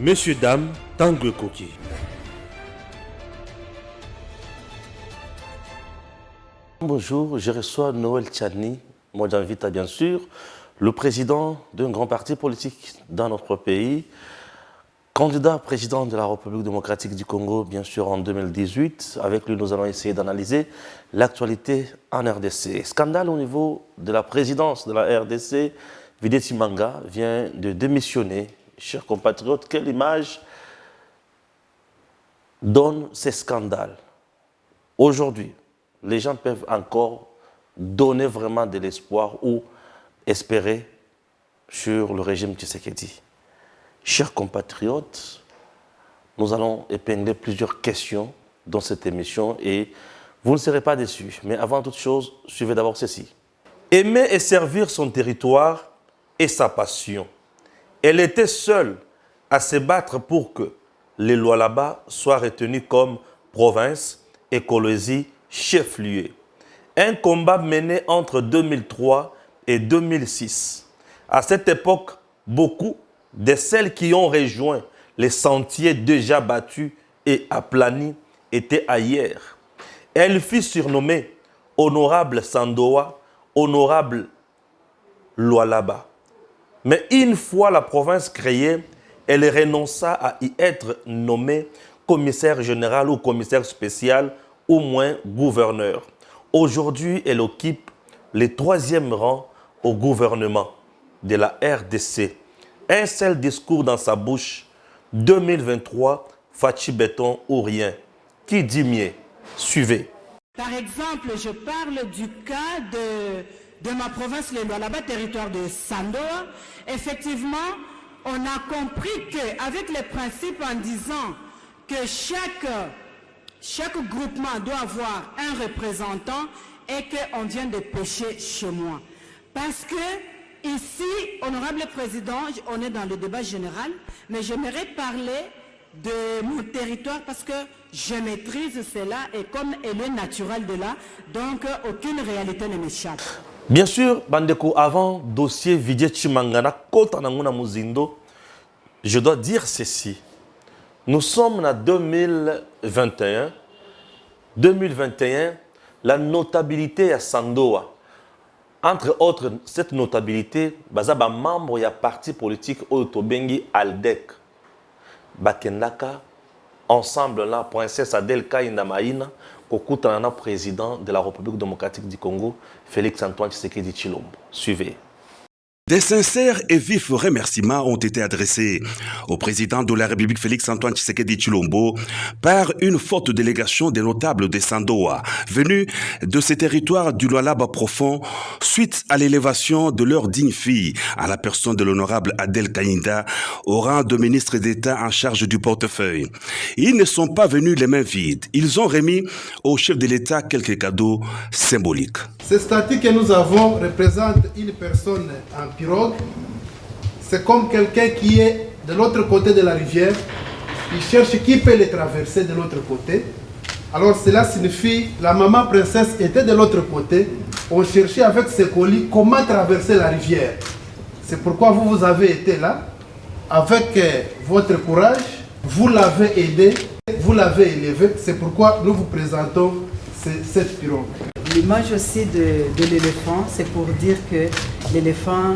Monsieur, dame, Tanguy Koki. Bonjour, je reçois Noël Tchani, Modjanvita bien sûr, le président d'un grand parti politique dans notre pays, candidat président de la République démocratique du Congo, bien sûr en 2018. Avec lui, nous allons essayer d'analyser l'actualité en RDC. Scandale au niveau de la présidence de la RDC, Videti Manga vient de démissionner. Chers compatriotes, quelle image donne ces scandales? Aujourd'hui, les gens peuvent encore donner vraiment de l'espoir ou espérer sur le régime Tshisekedi. Chers compatriotes, nous allons épingler plusieurs questions dans cette émission et vous ne serez pas déçus. Mais avant toute chose, suivez d'abord ceci. Aimer et servir son territoire est sa passion. Elle était seule à se battre pour que les Lualaba soient retenus comme province, écologie, chef-lieu. Un combat mené entre 2003 et 2006. À cette époque, beaucoup de celles qui ont rejoint les sentiers déjà battus et aplanis étaient ailleurs. Elle fut surnommée Honorable Sandoa, Honorable Lualaba. Mais une fois la province créée, elle renonça à y être nommée commissaire général ou commissaire spécial, au moins gouverneur. Aujourd'hui, elle occupe le 3e rang au gouvernement de la RDC. Un seul discours dans sa bouche, 2023, Fachi Béton ou rien. Qui dit mieux? Suivez. Par exemple, je parle du cas de ma province, le Lualaba, territoire de Sandoa. Effectivement, on a compris qu'avec les principes en disant que chaque groupement doit avoir un représentant et qu'on vient de pêcher chez moi. Parce que ici, honorable président, on est dans le débat général, mais j'aimerais parler de mon territoire parce que je maîtrise cela et comme elle est naturelle de là, donc aucune réalité ne m'échappe. Bien sûr, Bandeko, avant dossier Videti Mangana, Kotananguna Muzindo, je dois dire ceci. Nous sommes en 2021. 2021, la notabilité à Sandoa. Entre autres, cette notabilité, bazaba membre ya parti politique Otobengi Aldec. Bakendaka, ensemble là, princesse Adel Kainda Maïna, Kokutana, président de la République démocratique du Congo, Félix Antoine Tshisekedi Tshilombo. Suivez. Des sincères et vifs remerciements ont été adressés au président de la République Félix-Antoine Tshisekedi Tshilombo par une forte délégation des notables de Sandoa venus de ces territoires du Lualaba profond suite à l'élévation de leur digne fille à la personne de l'honorable Adel Kainda au rang de ministre d'État en charge du portefeuille. Ils ne sont pas venus les mains vides. Ils ont remis au chef de l'État quelques cadeaux symboliques. Ce statut que nous avons représente une personne en pirogue. C'est comme quelqu'un qui est de l'autre côté de la rivière. Il cherche qui peut les traverser de l'autre côté. Alors cela signifie la maman princesse était de l'autre côté. On cherchait avec ses colis comment traverser la rivière. C'est pourquoi vous avez été là. Avec votre courage, vous l'avez aidé, vous l'avez élevé. C'est pourquoi nous vous présentons cette pirogue. L'image aussi de l'éléphant, c'est pour dire que l'éléphant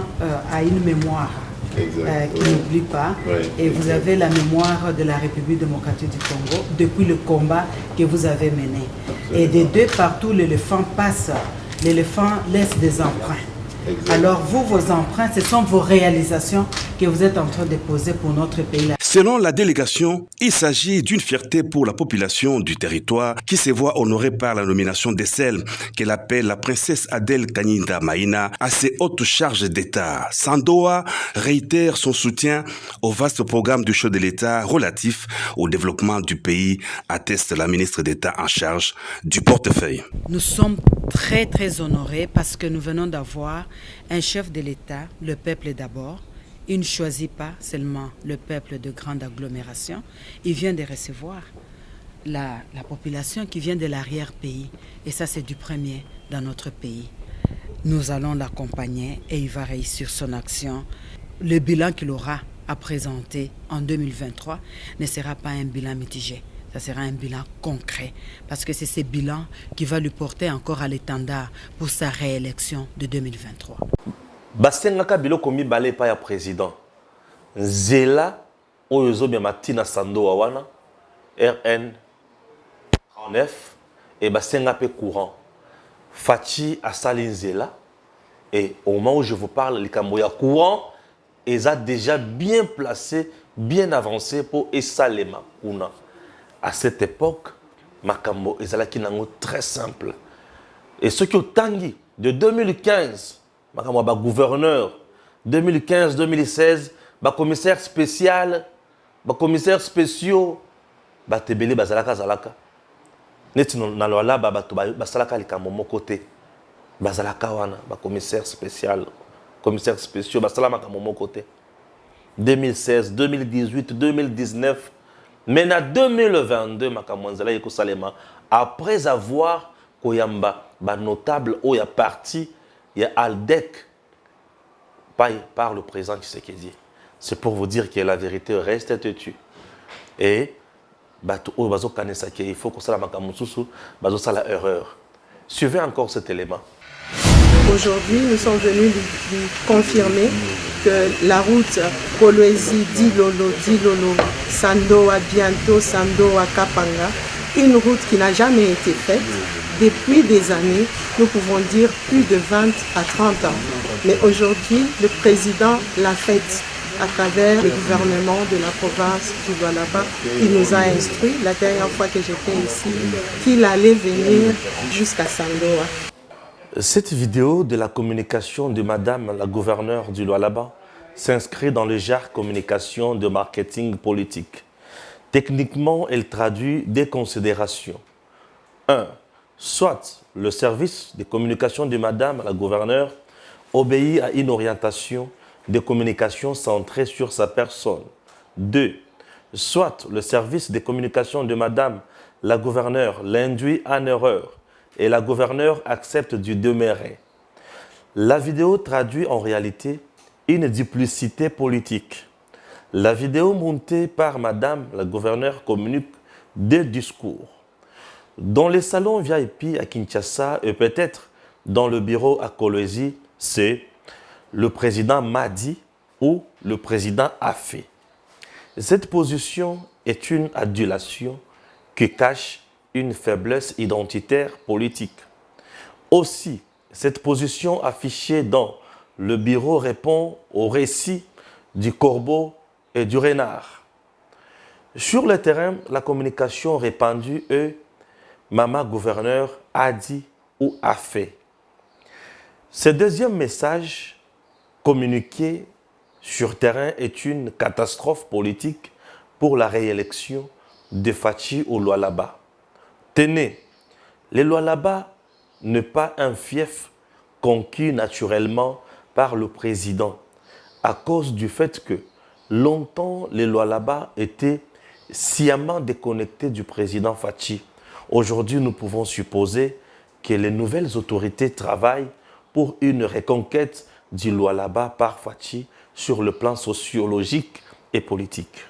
a une mémoire qui n'oublie pas. Oui, et vous avez la mémoire de la République démocratique du Congo depuis le combat que vous avez mené. Absolument. Et des deux partout, l'éléphant passe. L'éléphant laisse des empreintes. Exactement. Alors vous, vos empreintes, ce sont vos réalisations que vous êtes en train de poser pour notre pays. Selon la délégation, il s'agit d'une fierté pour la population du territoire qui se voit honorée par la nomination de celle qu'elle appelle la princesse Adel Kainda Maïna à ses hautes charges d'État. Sandoa réitère son soutien au vaste programme du chef de l'État relatif au développement du pays, atteste la ministre d'État en charge du portefeuille. Nous sommes très très honorés parce que nous venons d'avoir un chef de l'État, le peuple d'abord. Il ne choisit pas seulement le peuple de grande agglomération, il vient de recevoir la population qui vient de l'arrière-pays. Et ça, c'est du premier dans notre pays. Nous allons l'accompagner et il va réussir son action. Le bilan qu'il aura à présenter en 2023 ne sera pas un bilan mitigé. Ça sera un bilan concret parce que c'est ce bilan qui va lui porter encore à l'étendard pour sa réélection de 2023. Basengaka biloko mibale pa ya président. Nzela oyo ezobima tina Sandoa wana RN 39 et basenga pe courant. Fachi asali nzela et au moment où je vous parle likambo ya courant ils a déjà bien placé, bien avancé pour esalema kuna. À cette époque, makambo ezalaki nango très simple. Et ce qui au tangi de 2015, makambo ba gouverneur 2015-2016, ba commissaire spécial, ba commissaire spéciaux, ba tebele bazalaka zalaka. Neti na lola ba bato basalaka likambo moko te. Bazalaka wana ba commissaire spécial, commissaire spéciaux basalama makambo moko te. 2016, 2018, 2019, mais en 2022, après avoir koyamba ba notable ou ya parti ya Aldec par le président Tshisekedi. C'est pour vous dire que la vérité reste têtue. Et il faut que ça la erreur. Suivez encore cet élément. Aujourd'hui, nous sommes venus lui confirmer que la route Kolwezi-Dilolo, Sandoa, bientôt Sandoa, Kapanga, une route qui n'a jamais été faite, depuis des années, nous pouvons dire plus de 20 à 30 ans. Mais aujourd'hui, le président l'a faite à travers le gouvernement de la province du Lualaba. Il nous a instruit, la dernière fois que j'étais ici, qu'il allait venir jusqu'à Sandoa. Cette vidéo de la communication de Madame la gouverneure du Lualaba s'inscrit dans le genre communication de marketing politique. Techniquement, elle traduit des considérations. 1. Soit le service de communication de Madame la gouverneure obéit à une orientation de communication centrée sur sa personne. 2. Soit le service de communication de Madame la gouverneure l'induit en erreur et la gouverneure accepte du demeurer. La vidéo traduit en réalité une duplicité politique. La vidéo montée par Madame la gouverneure communique deux discours. Dans les salons VIP à Kinshasa et peut-être dans le bureau à Kolwezi, c'est le président m'a dit ou le président a fait. Cette position est une adulation qui cache une faiblesse identitaire politique. Aussi, cette position affichée dans le bureau répond au récit du corbeau et du renard. Sur le terrain, la communication répandue est « Maman gouverneur a dit ou a fait ». Ce deuxième message communiqué sur terrain est une catastrophe politique pour la réélection de Fachi au Lualaba. Tenez, le Lualaba n'est pas un fief conquis naturellement par le président à cause du fait que longtemps le Lualaba était sciemment déconnecté du président Fachi. Aujourd'hui, nous pouvons supposer que les nouvelles autorités travaillent pour une reconquête du Lualaba par Fachi sur le plan sociologique et politique.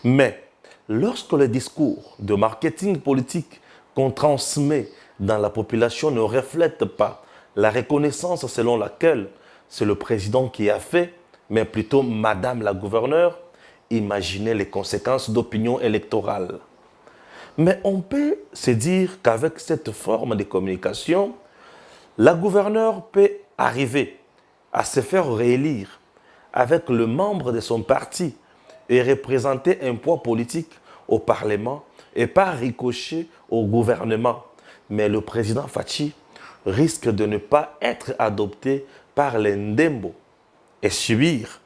Mais lorsque le discours de marketing politique qu'on transmet dans la population ne reflète pas la reconnaissance selon laquelle c'est le président qui a fait, mais plutôt Madame la gouverneure, imaginez les conséquences d'opinion électorale. Mais on peut se dire qu'avec cette forme de communication, la gouverneure peut arriver à se faire réélire avec le membre de son parti et représenter un poids politique au Parlement et pas ricocher au gouvernement. Mais le président Fachi risque de ne pas être adopté par les Ndembo et subir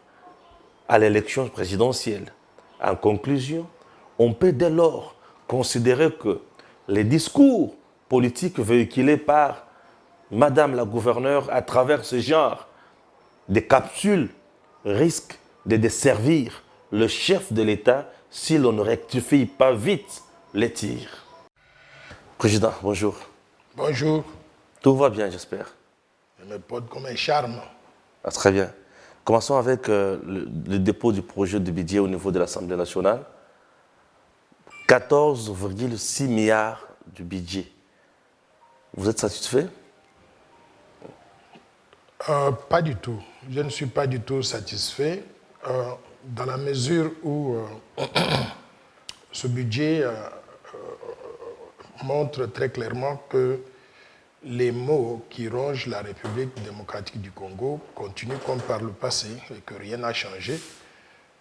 à l'élection présidentielle. En conclusion, on peut dès lors considérer que les discours politiques véhiculés par Madame la gouverneure à travers ce genre de capsules risquent de desservir le chef de l'État si l'on ne rectifie pas vite les tirs. Président, bonjour. Bonjour. Tout va bien, j'espère. Je me porte comme un charme. Ah, très bien. Commençons avec le dépôt du projet de budget au niveau de l'Assemblée nationale. 14,6 milliards du budget. Vous êtes satisfait? Pas du tout. Je ne suis pas du tout satisfait dans la mesure où ce budget montre très clairement que les maux qui rongent la République démocratique du Congo continuent comme par le passé et que rien n'a changé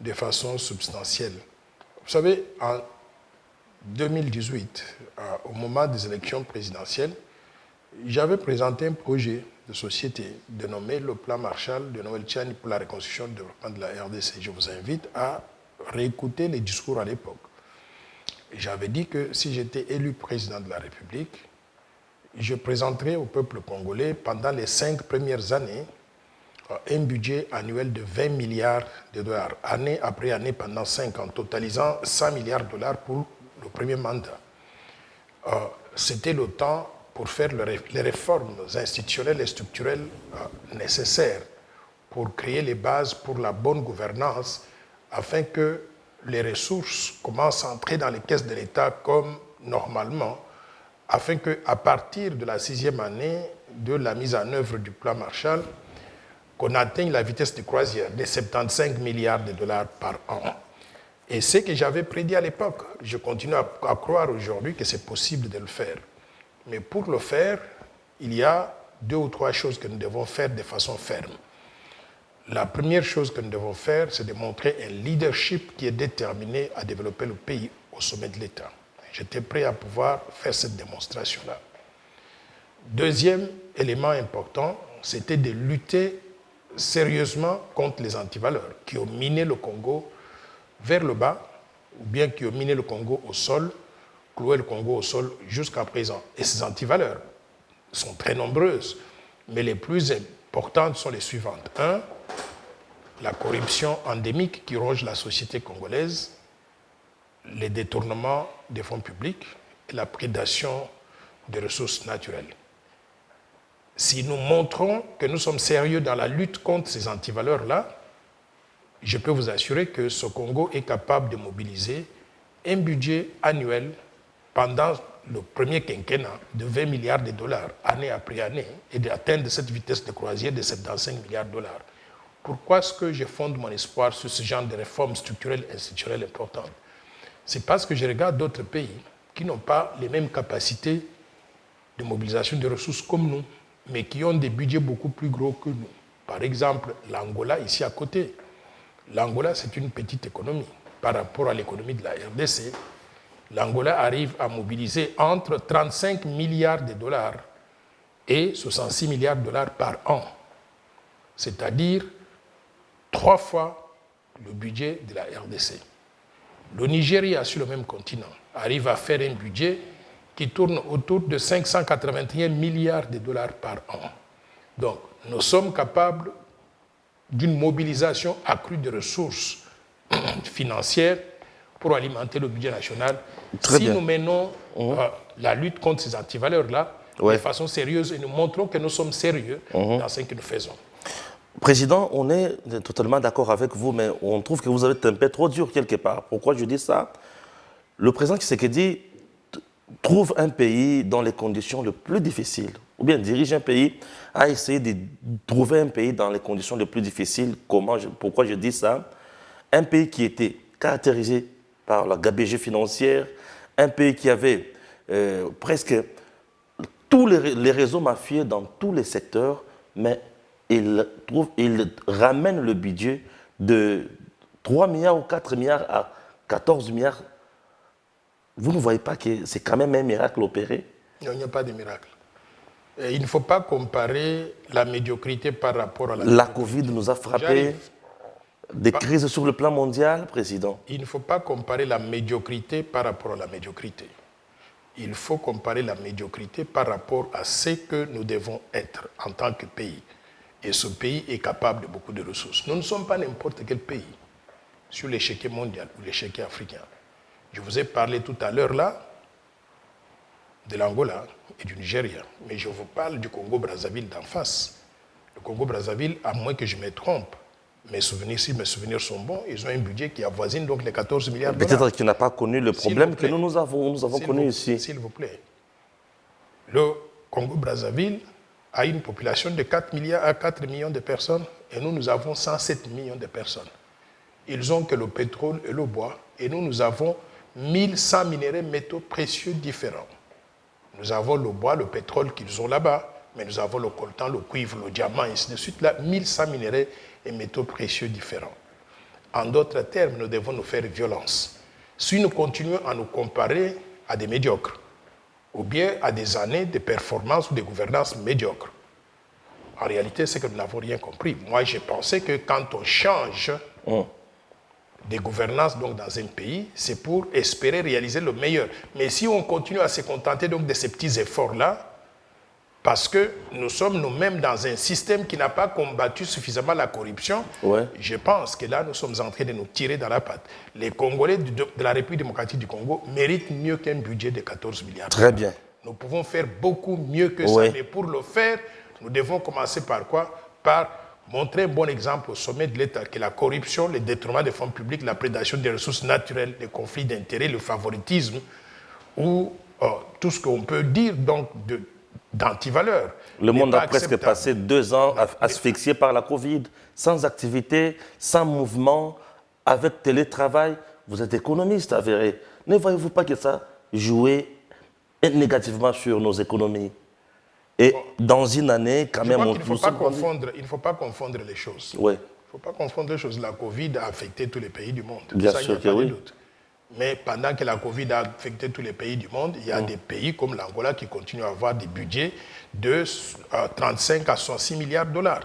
de façon substantielle. Vous savez, en 2018, au moment des élections présidentielles, j'avais présenté un projet de société dénommé le plan Marshall de Noël Tchani pour la reconstruction et le développement de la RDC. Je vous invite à réécouter les discours à l'époque. J'avais dit que si j'étais élu président de la République, je présenterai au peuple congolais pendant les 5 premières années un budget annuel de 20 milliards de dollars, année après année pendant 5 ans, totalisant 100 milliards de dollars pour le premier mandat. C'était le temps pour faire les réformes institutionnelles et structurelles nécessaires pour créer les bases pour la bonne gouvernance afin que les ressources commencent à entrer dans les caisses de l'État comme normalement, afin qu'à partir de la 6e année de la mise en œuvre du plan Marshall, qu'on atteigne la vitesse de croisière de 75 milliards de dollars par an. Et ce que j'avais prédit à l'époque, je continue à croire aujourd'hui que c'est possible de le faire. Mais pour le faire, il y a 2 ou 3 choses que nous devons faire de façon ferme. La première chose que nous devons faire, c'est de montrer un leadership qui est déterminé à développer le pays au sommet de l'État. J'étais prêt à pouvoir faire cette démonstration-là. Deuxième élément important, c'était de lutter sérieusement contre les antivaleurs qui ont miné le Congo vers le bas, ou bien qui ont miné le Congo au sol, cloué le Congo au sol jusqu'à présent. Et ces antivaleurs sont très nombreuses, mais les plus importantes sont les suivantes. 1, la corruption endémique qui ronge la société congolaise, les détournements des fonds publics et la prédation des ressources naturelles. Si nous montrons que nous sommes sérieux dans la lutte contre ces antivaleurs-là, je peux vous assurer que ce Congo est capable de mobiliser un budget annuel pendant le premier quinquennat de 20 milliards de dollars, année après année, et d'atteindre cette vitesse de croisière de 75 milliards de dollars. Pourquoi est-ce que je fonde mon espoir sur ce genre de réformes structurelles et institutionnelles importantes? C'est parce que je regarde d'autres pays qui n'ont pas les mêmes capacités de mobilisation de ressources comme nous, mais qui ont des budgets beaucoup plus gros que nous. Par exemple, l'Angola, ici à côté. L'Angola, c'est une petite économie. Par rapport à l'économie de la RDC, l'Angola arrive à mobiliser entre 35 milliards de dollars et 66 milliards de dollars par an. C'est-à-dire 3 fois le budget de la RDC. Le Nigeria, sur le même continent, arrive à faire un budget qui tourne autour de 581 milliards de dollars par an. Donc, nous sommes capables d'une mobilisation accrue de ressources financières pour alimenter le budget national. Très bien. Nous menons la lutte contre ces antivaleurs-là de façon sérieuse et nous montrons que nous sommes sérieux dans ce que nous faisons. Président, on est totalement d'accord avec vous, mais on trouve que vous avez un peu trop dur quelque part. Pourquoi je dis ça? Le président Tshisekedi trouve un pays dans les conditions les plus difficiles, ou bien dirige un pays à essayer de trouver un pays dans les conditions les plus difficiles. Pourquoi je dis ça? Un pays qui était caractérisé par la gabegie financière, un pays qui avait presque tous les réseaux mafieux dans tous les secteurs, mais il ramène le budget de 3 milliards ou 4 milliards à 14 milliards. Vous ne voyez pas que c'est quand même un miracle opéré? Non, il n'y a pas de miracle. Et il ne faut pas comparer la médiocrité par rapport à la... La Covid nous a frappé, des crises sur le plan mondial, Président. Il ne faut pas comparer la médiocrité par rapport à la médiocrité. Il faut comparer la médiocrité par rapport à ce que nous devons être en tant que pays. Et ce pays est capable de beaucoup de ressources. Nous ne sommes pas n'importe quel pays sur l'échiquier mondial ou l'échiquier africain. Je vous ai parlé tout à l'heure là de l'Angola et du Nigeria, mais je vous parle du Congo-Brazzaville d'en face. Le Congo-Brazzaville, à moins que je me trompe, Si mes souvenirs sont bons, ils ont un budget qui avoisine donc les 14 milliards de dollars. Peut-être qu'il n'a pas connu le problème que nous avons connu ici. S'il vous plaît. Le Congo-Brazzaville a une population de 4 millions de personnes et nous avons 107 millions de personnes. Ils ont que le pétrole et le bois et nous avons 1100 minéraux métaux précieux différents. Nous avons le bois, le pétrole qu'ils ont là-bas, mais nous avons le coltan, le cuivre, le diamant, et ainsi de suite. Là, 1100 minéraux et métaux précieux différents. En d'autres termes, nous devons nous faire violence. Si nous continuons à nous comparer à des médiocres, ou bien à des années de performance ou de gouvernance médiocre, en réalité, c'est que nous n'avons rien compris. Moi, j'ai pensé que quand on change des gouvernances donc, dans un pays, c'est pour espérer réaliser le meilleur. Mais si on continue à se contenter donc, de ces petits efforts-là, parce que nous sommes nous-mêmes dans un système qui n'a pas combattu suffisamment la corruption, je pense que là, nous sommes en train de nous tirer dans la patte. Les Congolais de la République démocratique du Congo méritent mieux qu'un budget de 14 milliards. Très bien. Nous pouvons faire beaucoup mieux que ça, mais pour le faire, nous devons commencer par quoi? Par montrer un bon exemple au sommet de l'État que la corruption, le détournement des fonds publics, la prédation des ressources naturelles, les conflits d'intérêts, le favoritisme, ou tout ce qu'on peut dire donc d'antivaleur. Le monde a presque passé 2 ans asphyxié par la Covid, sans activité, sans mouvement, avec télétravail. Vous êtes économiste avéré. Ne voyez-vous pas que ça jouait négativement sur nos économies? Et dans une année, quand même, il ne faut pas confondre les choses. Oui. Il ne faut pas confondre les choses. La Covid a affecté tous les pays du monde. Bien ça, sûr que oui. Doute. Mais pendant que la Covid a affecté tous les pays du monde, il y a des pays comme l'Angola qui continuent à avoir des budgets de 35 à 66 milliards de dollars.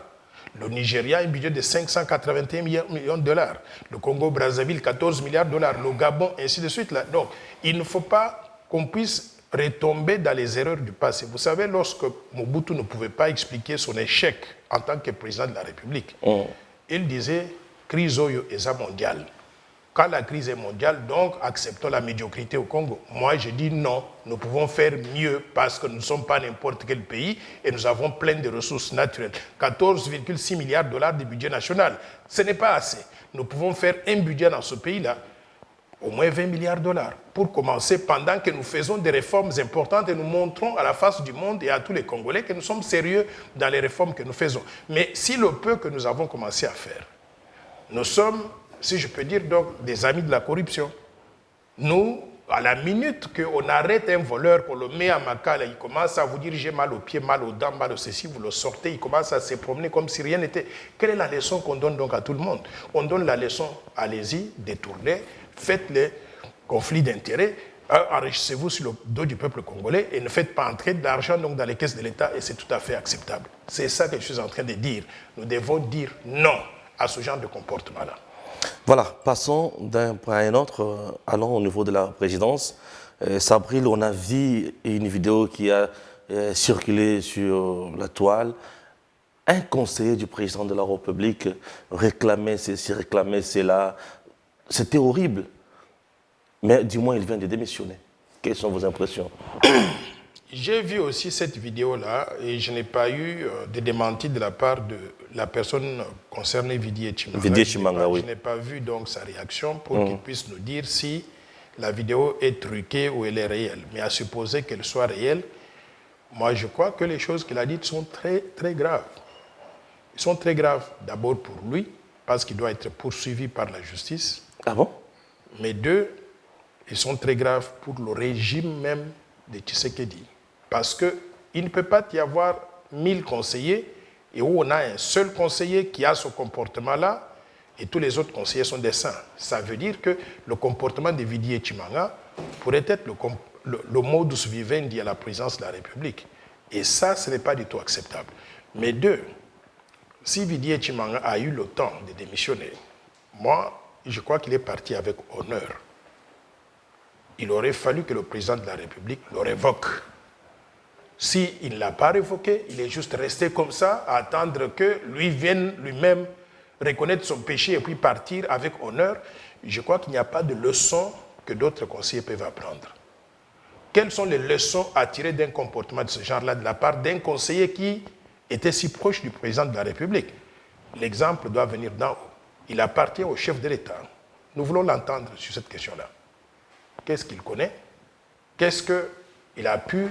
Le Nigeria a un budget de 581 millions de dollars. Le Congo-Brazzaville, 14 milliards de dollars. Le Gabon, ainsi de suite. Là. Donc, il ne faut pas qu'on puisse retomber dans les erreurs du passé. Vous savez, lorsque Mobutu ne pouvait pas expliquer son échec en tant que président de la République, il disait « crise oyo eza mondiale ». Quand la crise est mondiale, donc acceptons la médiocrité au Congo. Moi, je dis non, nous pouvons faire mieux parce que nous ne sommes pas n'importe quel pays et nous avons plein de ressources naturelles. 14,6 milliards de dollars de budget national, ce n'est pas assez. Nous pouvons faire un budget dans ce pays-là, au moins 20 milliards de dollars, pour commencer pendant que nous faisons des réformes importantes et nous montrons à la face du monde et à tous les Congolais que nous sommes sérieux dans les réformes que nous faisons. Mais si le peu que nous avons commencé à faire, nous sommes, si je peux dire, donc, des amis de la corruption. Nous, à la minute qu'on arrête un voleur, qu'on le met à Makala, il commence à vous dire j'ai mal aux pieds, mal aux dents, mal au ceci, vous le sortez, il commence à se promener comme si rien n'était. Quelle est la leçon qu'on donne donc à tout le monde? On donne la leçon, allez-y, détournez, faites les conflits d'intérêts, enrichissez-vous sur le dos du peuple congolais et ne faites pas entrer de l'argent donc, dans les caisses de l'État et c'est tout à fait acceptable. C'est ça que je suis en train de dire. Nous devons dire non à ce genre de comportement-là. Voilà, passons d'un point à un autre, allons au niveau de la présidence. Sabril, on a vu une vidéo qui a circulé sur la toile. Un conseiller du président de la République réclamait ceci, réclamait cela. C'était horrible. Mais du moins, il vient de démissionner. Quelles sont vos impressions? J'ai vu aussi cette vidéo-là et je n'ai pas eu de démenti de la part de la personne concernée, Vidi Chimanga. Vidi Chimanga, oui. Je n'ai pas vu donc sa réaction pour qu'il puisse nous dire si la vidéo est truquée ou elle est réelle. Mais à supposer qu'elle soit réelle, moi je crois que les choses qu'il a dites sont très, très graves. Ils sont très graves d'abord pour lui, parce qu'il doit être poursuivi par la justice. Ah bon? Mais 2, ils sont très graves pour le régime même de Tshisekedi. Parce qu'il ne peut pas y avoir 1000 conseillers et où on a un seul conseiller qui a ce comportement-là et tous les autres conseillers sont des saints. Ça veut dire que le comportement de Vidi Chimanga pourrait être le modus vivendi à la présidence de la République. Et ça, ce n'est pas du tout acceptable. Mais 2, si Vidi Chimanga a eu le temps de démissionner, moi, je crois qu'il est parti avec honneur. Il aurait fallu que le président de la République le révoque. S'il ne l'a pas révoqué, il est juste resté comme ça, à attendre que lui vienne lui-même reconnaître son péché et puis partir avec honneur. Je crois qu'il n'y a pas de leçon que d'autres conseillers peuvent apprendre. Quelles sont les leçons à tirer d'un comportement de ce genre-là de la part d'un conseiller qui était si proche du président de la République? l'exemple doit venir d'en haut. Il appartient au chef de l'État. Nous voulons l'entendre sur cette question-là. Qu'est-ce qu'il connaît? Qu'est-ce qu'il a pu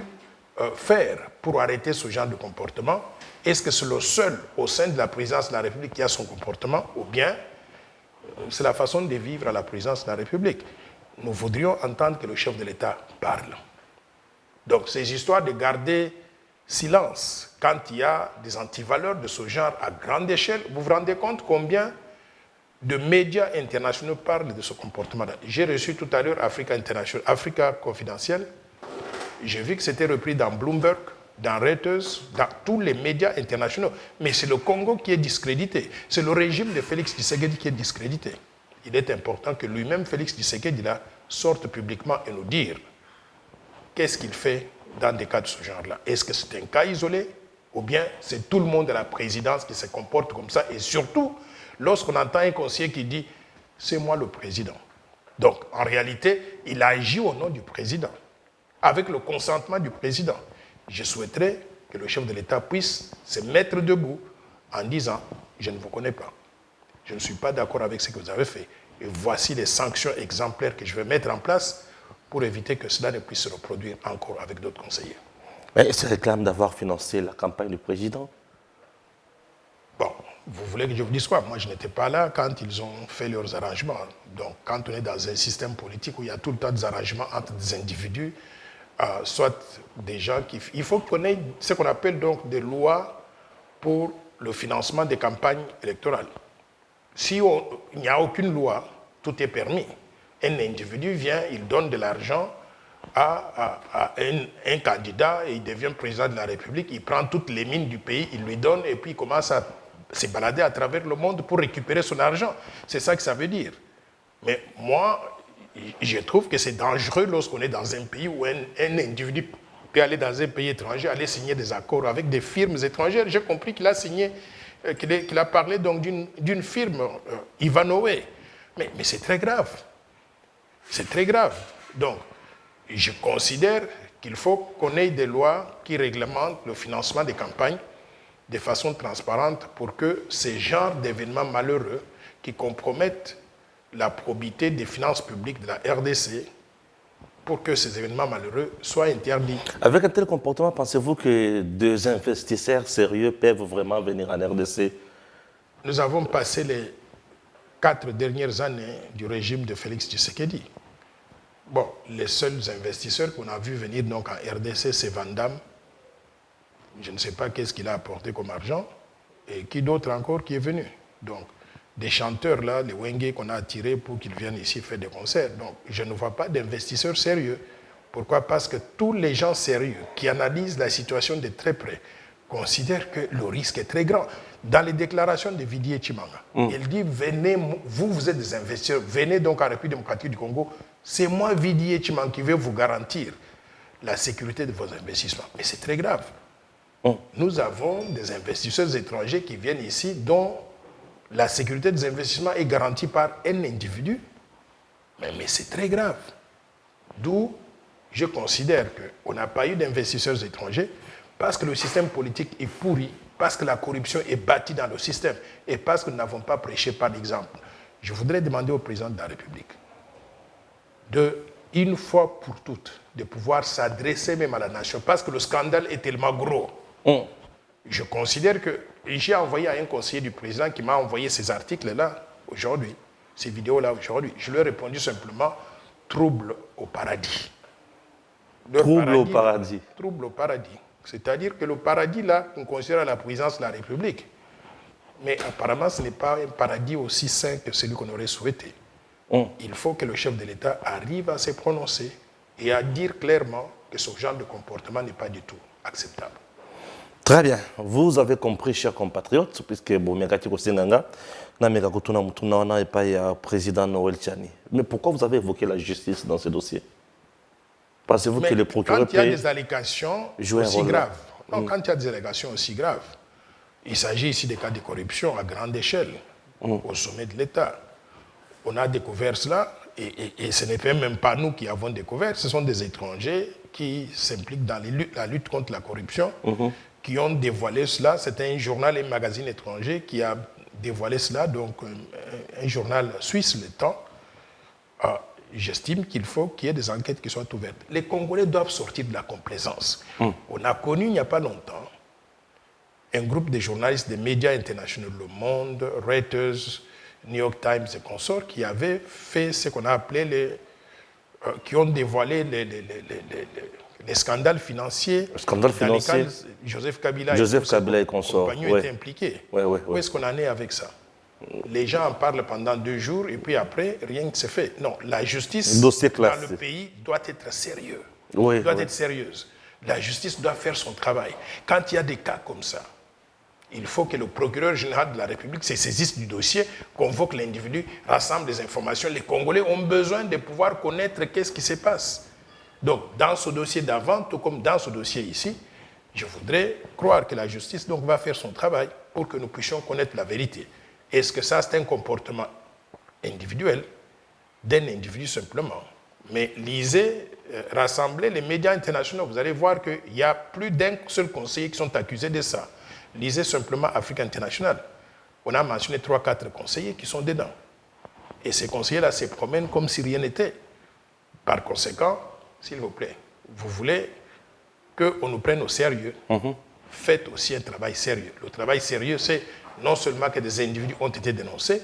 faire pour arrêter ce genre de comportement? Est-ce que c'est le seul au sein de la présidence de la République qui a son comportement, ou bien c'est la façon de vivre à la présidence de la République? Nous voudrions entendre que le chef de l'État parle. Donc ces histoires de garder silence quand il y a des antivaleurs de ce genre à grande échelle, vous vous rendez compte combien de médias internationaux parlent de ce comportement-là? J'ai reçu tout à l'heure Africa Confidentiel. J'ai vu que c'était repris dans Bloomberg, dans Reuters, dans tous les médias internationaux. Mais c'est le Congo qui est discrédité. C'est le régime de Félix Tshisekedi qui est discrédité. Il est important que lui-même, Félix Tshisekedi, là, sorte publiquement et nous dire qu'est-ce qu'il fait dans des cas de ce genre-là. Est-ce que c'est un cas isolé ou bien c'est tout le monde à la présidence qui se comporte comme ça? Et surtout, lorsqu'on entend un conseiller qui dit « c'est moi le président ». Donc, en réalité, il agit au nom du président, avec le consentement du président. Je souhaiterais que le chef de l'État puisse se mettre debout en disant « je ne vous connais pas, je ne suis pas d'accord avec ce que vous avez fait, et voici les sanctions exemplaires que je vais mettre en place pour éviter que cela ne puisse se reproduire encore avec d'autres conseillers. » Mais il se réclame d'avoir financé la campagne du président. Bon, vous voulez que je vous dise quoi? Moi, je n'étais pas là quand ils ont fait leurs arrangements. Donc, quand on est dans un système politique où il y a tout le temps des arrangements entre des individus, soit des gens qui... Il faut qu'on ait ce qu'on appelle donc des lois pour le financement des campagnes électorales. Si il n'y a aucune loi, tout est permis. Un individu vient, il donne de l'argent à un candidat et il devient président de la République, il prend toutes les mines du pays, il lui donne et puis il commence à se balader à travers le monde pour récupérer son argent. C'est ça que ça veut dire. Mais moi, je trouve que c'est dangereux lorsqu'on est dans un pays où un individu peut aller dans un pays étranger, aller signer des accords avec des firmes étrangères. J'ai compris qu'il a signé, qu'il a parlé donc d'une firme, Ivanhoe. Mais c'est très grave. C'est très grave. Donc, je considère qu'il faut qu'on ait des lois qui réglementent le financement des campagnes de façon transparente pour que ces genres d'événements malheureux qui compromettent la probité des finances publiques de la RDC, pour que ces événements malheureux soient interdits. Avec un tel comportement, pensez-vous que des investisseurs sérieux peuvent vraiment venir en RDC? Nous avons passé les 4 dernières années du régime de Félix Tshisekedi. Bon, les seuls investisseurs qu'on a vu venir donc en RDC, c'est Van Damme. Je ne sais pas qu'est-ce qu'il a apporté comme argent. Et qui d'autre encore qui est venu? Donc, des chanteurs là, les Wenge qu'on a attirés pour qu'ils viennent ici faire des concerts. Donc, je ne vois pas d'investisseurs sérieux. Pourquoi? Parce que tous les gens sérieux qui analysent la situation de très près considèrent que le risque est très grand. Dans les déclarations de Vidi Chimanga, il dit, venez, vous êtes des investisseurs, venez donc en République démocratique du Congo, c'est moi, Vidi Chimanga, qui vais vous garantir la sécurité de vos investissements. Mais c'est très grave. Nous avons des investisseurs étrangers qui viennent ici dont la sécurité des investissements est garantie par un individu. Mais c'est très grave. D'où je considère qu'on n'a pas eu d'investisseurs étrangers parce que le système politique est pourri, parce que la corruption est bâtie dans le système et parce que nous n'avons pas prêché par l'exemple. Je voudrais demander au président de la République de, une fois pour toutes, de pouvoir s'adresser même à la nation parce que le scandale est tellement gros. Je considère que j'ai envoyé à un conseiller du président qui m'a envoyé ces articles-là aujourd'hui, ces vidéos-là aujourd'hui. Je lui ai répondu simplement « trouble au paradis ». Trouble au paradis. Trouble au paradis. C'est-à-dire que le paradis, là, on considère la présidence de la République. Mais apparemment, ce n'est pas un paradis aussi sain que celui qu'on aurait souhaité. Il faut que le chef de l'État arrive à se prononcer et à dire clairement que ce genre de comportement n'est pas du tout acceptable. Très bien. Vous avez compris, chers compatriotes, puisque Bomiakati Kosenganga n'a pas Kotuna Mutuna et pas le président Noël Tchani. Mais pourquoi vous avez évoqué la justice dans ce dossier? Pensez-vous que le procureur quand il y a des allégations aussi graves, non, quand il y a des allégations aussi graves, il s'agit ici des cas de corruption à grande échelle, au sommet de l'État. On a découvert cela, et ce n'est même pas nous qui avons découvert, ce sont des étrangers qui s'impliquent dans la lutte contre la corruption, qui ont dévoilé cela. C'est un journal et un magazine étranger qui a dévoilé cela, donc un journal suisse, Le Temps, j'estime qu'il faut qu'il y ait des enquêtes qui soient ouvertes. Les Congolais doivent sortir de la complaisance. On a connu il n'y a pas longtemps un groupe de journalistes des médias internationaux, Le Monde, Reuters, New York Times et consorts, qui avaient fait ce qu'on a appelé qui ont dévoilé les scandales financiers dans lesquels Joseph Kabila et consorts étaient impliqués. Où est-ce qu'on en est avec ça? Les gens en parlent pendant 2 jours et puis après, rien ne se fait. Non, la justice dans le pays doit être sérieuse. Être sérieuse. La justice doit faire son travail. Quand il y a des cas comme ça, il faut que le procureur général de la République se saisisse du dossier, convoque l'individu, rassemble les informations. Les Congolais ont besoin de pouvoir connaître qu'est-ce qui se passe. Donc, dans ce dossier d'avant, tout comme dans ce dossier ici, je voudrais croire que la justice donc, va faire son travail pour que nous puissions connaître la vérité. Est-ce que ça, c'est un comportement individuel d'un individu simplement? Mais lisez, rassemblez les médias internationaux, vous allez voir qu'il y a plus d'un seul conseiller qui sont accusés de ça. Lisez simplement Afrique International. On a mentionné 3-4 conseillers qui sont dedans. Et ces conseillers-là se promènent comme si rien n'était. Par conséquent, s'il vous plaît, vous voulez qu'on nous prenne au sérieux, faites aussi un travail sérieux. Le travail sérieux, c'est non seulement que des individus ont été dénoncés,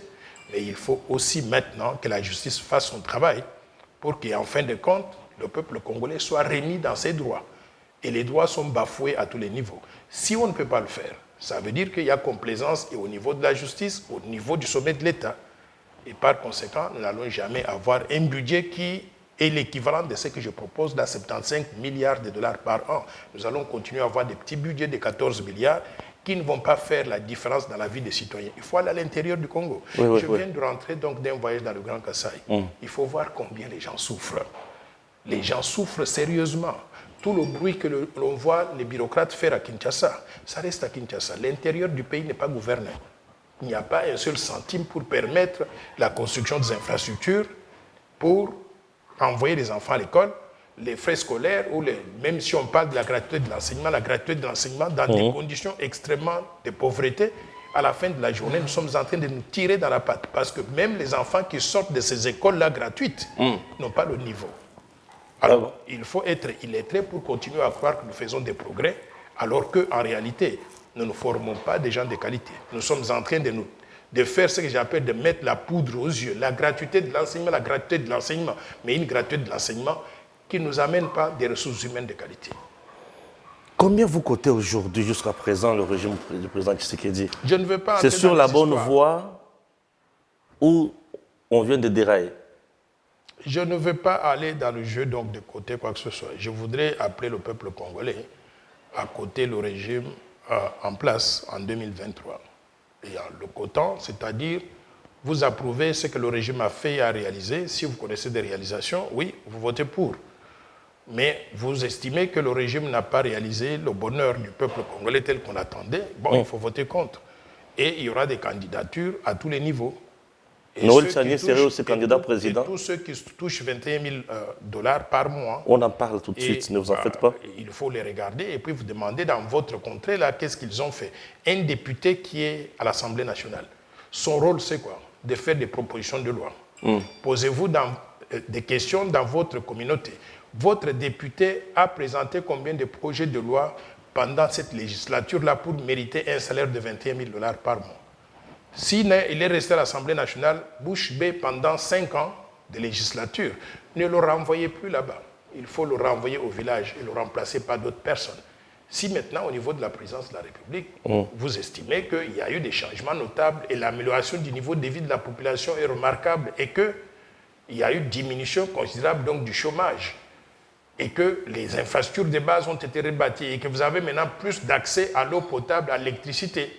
mais il faut aussi maintenant que la justice fasse son travail pour qu'en fin de compte, le peuple congolais soit remis dans ses droits. Et les droits sont bafoués à tous les niveaux. Si on ne peut pas le faire, ça veut dire qu'il y a complaisance et au niveau de la justice, au niveau du sommet de l'État. Et par conséquent, nous n'allons jamais avoir un budget qui est l'équivalent de ce que je propose, là, 75 milliards de dollars par an. Nous allons continuer à avoir des petits budgets de 14 milliards qui ne vont pas faire la différence dans la vie des citoyens. Il faut aller à l'intérieur du Congo. Je viens de rentrer donc d'un voyage dans le Grand Kasaï. Il faut voir combien les gens souffrent. Les gens souffrent sérieusement. Tout le bruit que l'on voit les bureaucrates faire à Kinshasa, ça reste à Kinshasa. L'intérieur du pays n'est pas gouverné. Il n'y a pas un seul centime pour permettre la construction des infrastructures, pour envoyer les enfants à l'école, les frais scolaires, ou même si on parle de la gratuité de l'enseignement, dans des conditions extrêmement de pauvreté, à la fin de la journée, nous sommes en train de nous tirer dans la patte. Parce que même les enfants qui sortent de ces écoles-là gratuites n'ont pas le niveau. Alors, il faut être illettré pour continuer à croire que nous faisons des progrès, alors qu'en réalité, nous ne formons pas des gens de qualité. Nous sommes en train de faire ce que j'appelle de mettre la poudre aux yeux. La gratuité de l'enseignement, mais une gratuité de l'enseignement qui ne nous amène pas des ressources humaines de qualité. Combien vous cotez aujourd'hui, jusqu'à présent, le régime du président Tshisekedi? Je ne veux pas... C'est sur la bonne voie ou on vient de dérailler? Je ne veux pas aller dans le jeu donc, de côté quoi que ce soit. Je voudrais appeler le peuple congolais à côté le régime en place en 2023. Et en le cotant, c'est-à-dire vous approuvez ce que le régime a fait et a réalisé. Si vous connaissez des réalisations, oui, vous votez pour. Mais vous estimez que le régime n'a pas réalisé le bonheur du peuple congolais tel qu'on l'attendait, bon, il faut voter contre. Et il y aura des candidatures à tous les niveaux. Noël Sanier serait aussi candidat président. Tous ceux qui touchent 21 000 dollars par mois. On en parle tout de suite, ne vous en faites pas. Il faut les regarder et puis vous demander dans votre contrée, là, qu'est-ce qu'ils ont fait. Un député qui est à l'Assemblée nationale, son rôle, c'est quoi? De faire des propositions de loi. Posez-vous des questions dans votre communauté. Votre député a présenté combien de projets de loi pendant cette législature-là pour mériter un salaire de 21 000 dollars par mois? S'il est resté à l'Assemblée nationale, bouche bée pendant 5 ans de législature, ne le renvoyez plus là-bas. Il faut le renvoyer au village et le remplacer par d'autres personnes. Si maintenant, au niveau de la présidence de la République, vous estimez qu'il y a eu des changements notables et l'amélioration du niveau de vie de la population est remarquable et qu'il y a eu une diminution considérable donc, du chômage et que les infrastructures de base ont été rebâties et que vous avez maintenant plus d'accès à l'eau potable, à l'électricité,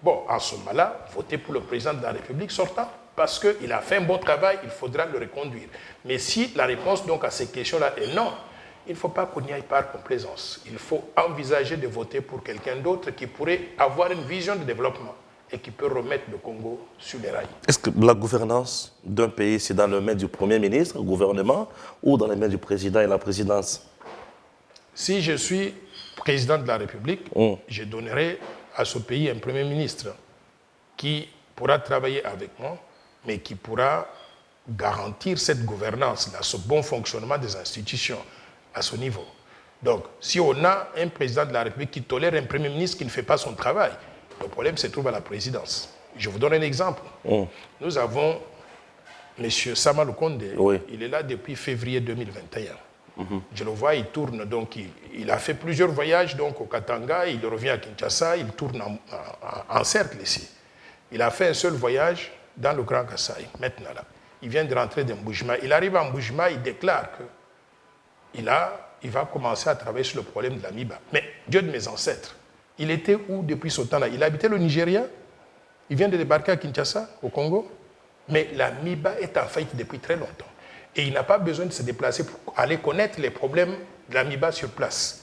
bon, en ce moment-là, votez pour le président de la République sortant, parce qu'il a fait un bon travail, il faudra le reconduire. Mais si la réponse donc, à ces questions-là est non, il ne faut pas qu'on y aille par complaisance. Il faut envisager de voter pour quelqu'un d'autre qui pourrait avoir une vision de développement et qui peut remettre le Congo sur les rails. Est-ce que la gouvernance d'un pays, c'est dans les mains du Premier ministre, le gouvernement, ou dans les mains du président et la présidence? Si je suis président de la République, je donnerai à ce pays un Premier ministre qui pourra travailler avec moi, mais qui pourra garantir cette gouvernance-là, ce bon fonctionnement des institutions à ce niveau. Donc, si on a un président de la République qui tolère un Premier ministre qui ne fait pas son travail, le problème se trouve à la présidence. Je vous donne un exemple. Nous avons M. Sama Lukonde, il est là depuis février 2021. Je le vois, il tourne, donc il a fait plusieurs voyages donc, au Katanga, il revient à Kinshasa, il tourne en cercle ici. Il a fait un seul voyage dans le Grand Kasaï, maintenant là. Il vient de rentrer d'Mboujima. Il arrive à Mboujima, il déclare qu'il va commencer à travailler sur le problème de la MIBA. Mais Dieu de mes ancêtres, il était où depuis ce temps-là? Il habitait le Nigeria, il vient de débarquer à Kinshasa, au Congo, mais la MIBA est en faillite depuis très longtemps. Et il n'a pas besoin de se déplacer pour aller connaître les problèmes de la MIBA sur place.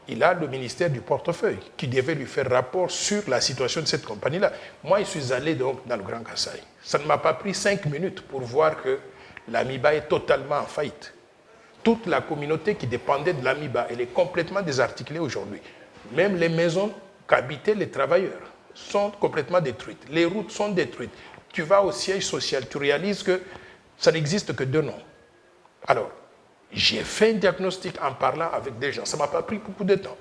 Il a le ministère du portefeuille qui devait lui faire rapport sur la situation de cette compagnie-là. Moi, je suis allé donc dans le Grand Kasaï. Ça ne m'a pas pris 5 minutes pour voir que la MIBA est totalement en faillite. Toute la communauté qui dépendait de la MIBA, elle est complètement désarticulée aujourd'hui. Même les maisons qu'habitaient les travailleurs sont complètement détruites. Les routes sont détruites. Tu vas au siège social, tu réalises que ça n'existe que 2 noms. Alors, j'ai fait un diagnostic en parlant avec des gens. Ça ne m'a pas pris beaucoup de temps.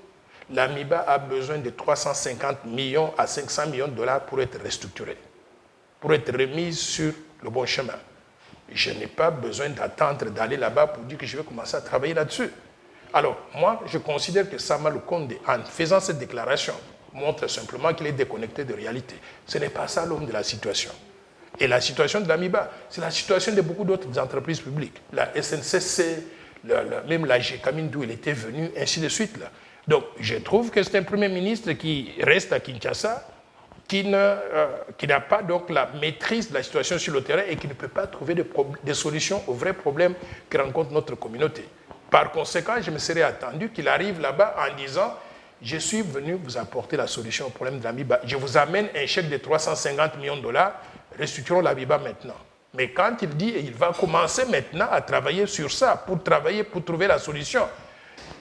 La MIBA a besoin de 350 millions à 500 millions de dollars pour être restructurée, pour être remise sur le bon chemin. Je n'ai pas besoin d'attendre d'aller là-bas pour dire que je vais commencer à travailler là-dessus. Alors, moi, je considère que Sama Lukonde, en faisant cette déclaration, montre simplement qu'il est déconnecté de réalité. Ce n'est pas ça l'homme de la situation. Et la situation de la MIBA, c'est la situation de beaucoup d'autres entreprises publiques. La SNCC, même la GECAMINE d'où il était venu, ainsi de suite. Là. Donc, je trouve que c'est un Premier ministre qui reste à Kinshasa, qui n'a pas donc la maîtrise de la situation sur le terrain et qui ne peut pas trouver des solutions aux vrais problèmes que rencontre notre communauté. Par conséquent, je me serais attendu qu'il arrive là-bas en disant « Je suis venu vous apporter la solution au problème de la MIBA. Je vous amène un chèque de 350 millions de dollars, restructurons la MIBA maintenant. » Mais quand il dit il va commencer maintenant à travailler sur ça, pour trouver la solution,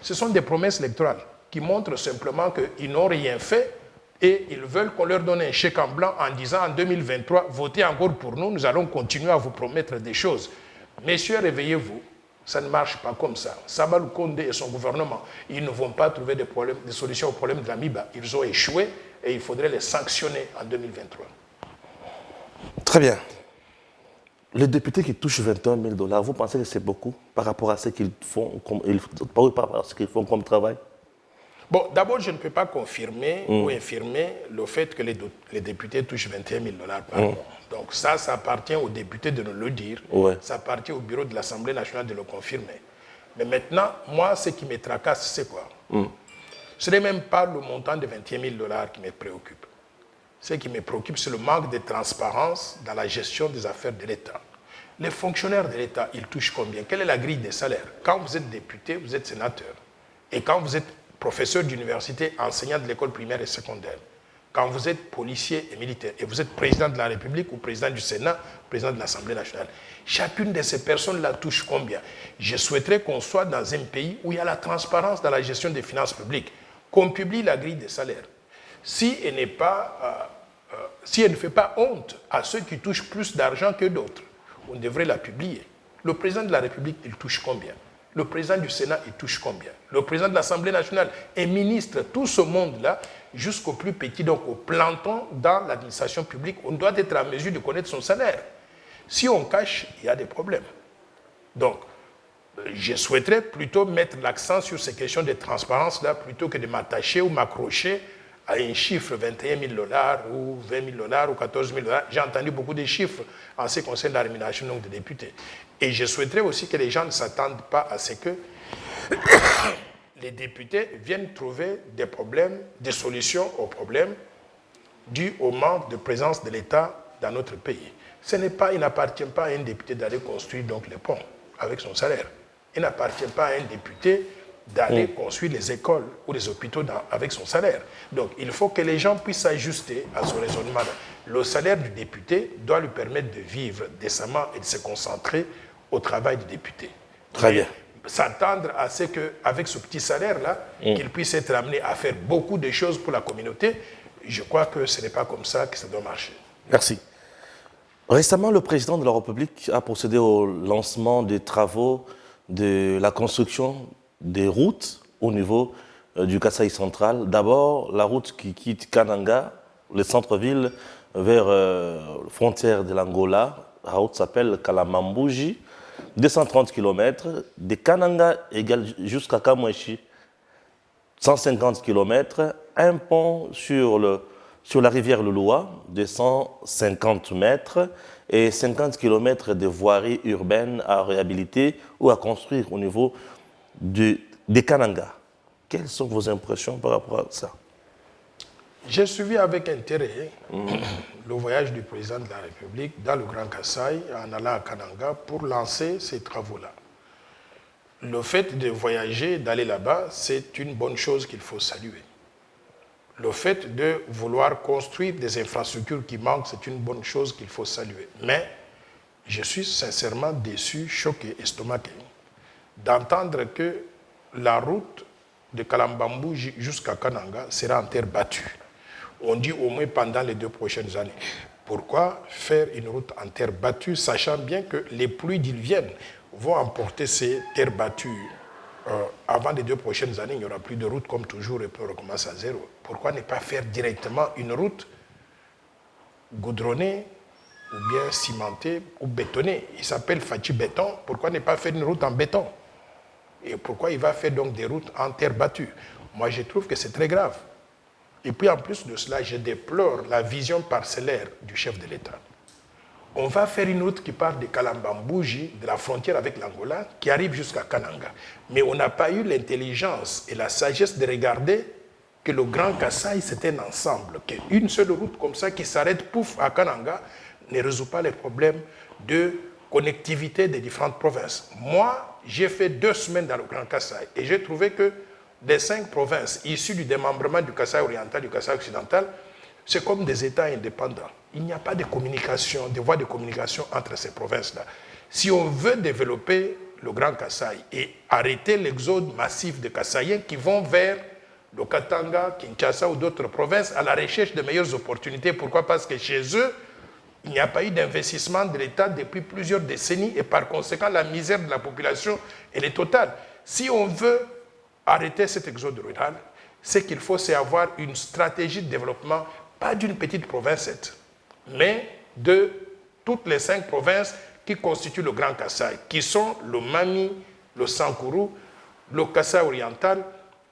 ce sont des promesses électorales qui montrent simplement qu'ils n'ont rien fait et ils veulent qu'on leur donne un chèque en blanc en disant en 2023, votez encore pour nous, nous allons continuer à vous promettre des choses. Messieurs, réveillez-vous, ça ne marche pas comme ça. Sama Lukonde et son gouvernement, ils ne vont pas trouver des solutions au problème de la MIBA. Ils ont échoué et il faudrait les sanctionner en 2023. Très bien. Les députés qui touchent 21 000 $, vous pensez que c'est beaucoup par rapport à ce qu'ils font comme travail? Bon, d'abord, je ne peux pas confirmer ou infirmer le fait que les députés touchent 21 000 $ par mois. Donc ça appartient aux députés de nous le dire. Ouais. Ça appartient au bureau de l'Assemblée nationale de le confirmer. Mais maintenant, moi, ce qui me tracasse, c'est quoi? Ce n'est même pas le montant de 21 000 $ qui me préoccupe. Ce qui me préoccupe, c'est le manque de transparence dans la gestion des affaires de l'État. Les fonctionnaires de l'État, ils touchent combien? Quelle est la grille des salaires? Quand vous êtes député, vous êtes sénateur. Et quand vous êtes professeur d'université, enseignant de l'école primaire et secondaire, quand vous êtes policier et militaire, et vous êtes président de la République ou président du Sénat, président de l'Assemblée nationale, chacune de ces personnes-là touche combien? Je souhaiterais qu'on soit dans un pays où il y a la transparence dans la gestion des finances publiques, qu'on publie la grille des salaires. Si elle ne fait pas honte à ceux qui touchent plus d'argent que d'autres, on devrait la publier. Le président de la République, il touche combien? Le président du Sénat, il touche combien? Le président de l'Assemblée nationale, un ministre, tout ce monde-là, jusqu'au plus petit, donc au planton dans l'administration publique, on doit être en mesure de connaître son salaire. Si on cache, il y a des problèmes. Donc, je souhaiterais plutôt mettre l'accent sur ces questions de transparence-là, plutôt que de m'attacher ou m'accrocher à un chiffre, 21 000 $ ou 20 000 $ ou 14 000 $. J'ai entendu beaucoup de chiffres en ce qui concerne la rémunération des députés. Et je souhaiterais aussi que les gens ne s'attendent pas à ce que les députés viennent trouver des problèmes, des solutions aux problèmes dus au manque de présence de l'État dans notre pays. Il n'appartient pas à un député d'aller construire donc les ponts avec son salaire. Il n'appartient pas à un député d'aller construire les écoles ou les hôpitaux avec son salaire. Donc, il faut que les gens puissent s'ajuster à ce raisonnement. Le salaire du député doit lui permettre de vivre décemment et de se concentrer au travail du député. Très bien. S'attendre à ce qu'avec ce petit salaire-là, qu'il puisse être amené à faire beaucoup de choses pour la communauté, je crois que ce n'est pas comme ça que ça doit marcher. Merci. Récemment, le président de la République a procédé au lancement des travaux de la construction des routes au niveau du Kasaï central. D'abord, la route qui quitte Kananga, le centre-ville, vers la frontière de l'Angola. La route s'appelle Kalamambuji, 230 km. De Kananga égale jusqu'à Kamweshi, 150 km. Un pont sur la rivière Lulua, de 150 mètres, et 50 km de voiries urbaines à réhabiliter ou à construire au niveau des Kananga. Quelles sont vos impressions par rapport à ça? J'ai suivi avec intérêt le voyage du président de la République dans le Grand Kasaï en allant à Kananga pour lancer ces travaux-là. Le fait de voyager, d'aller là-bas, c'est une bonne chose qu'il faut saluer. Le fait de vouloir construire des infrastructures qui manquent, c'est une bonne chose qu'il faut saluer. Mais je suis sincèrement déçu, choqué, estomaqué d'entendre que la route de Kalambambou jusqu'à Kananga sera en terre battue. On dit au moins pendant les 2 prochaines années. Pourquoi faire une route en terre battue, sachant bien que les pluies diluviennes vont emporter ces terres battues? Avant les 2 prochaines années, il n'y aura plus de route comme toujours et puis on recommence à zéro. Pourquoi ne pas faire directement une route goudronnée ou bien cimentée ou bétonnée? Il s'appelle Fachi Béton. Pourquoi ne pas faire une route en béton? Et pourquoi il va faire donc des routes en terre battue? Moi, je trouve que c'est très grave. Et puis en plus de cela, je déplore la vision parcellaire du chef de l'État. On va faire une route qui part de Kalambambouji, de la frontière avec l'Angola, qui arrive jusqu'à Kananga. Mais on n'a pas eu l'intelligence et la sagesse de regarder que le Grand Kasaï, c'est un ensemble, qu'une seule route comme ça qui s'arrête, pouf, à Kananga, ne résout pas les problèmes de connectivité des différentes provinces. Moi, j'ai fait 2 semaines dans le Grand Kasaï et j'ai trouvé que des 5 provinces issues du démembrement du Kasaï oriental, du Kasaï occidental, c'est comme des États indépendants. Il n'y a pas de communication, de voies de communication entre ces provinces-là. Si on veut développer le Grand Kasaï et arrêter l'exode massif de Kasaïens qui vont vers le Katanga, Kinshasa ou d'autres provinces à la recherche de meilleures opportunités. Pourquoi? Parce que chez eux, il n'y a pas eu d'investissement de l'État depuis plusieurs décennies et par conséquent, la misère de la population, elle est totale. Si on veut arrêter cet exode rural, c'est qu'il faut avoir une stratégie de développement, pas d'une petite province, mais de toutes les 5 provinces qui constituent le Grand Kasaï, qui sont le Mami, le Sankourou, le Kasaï oriental,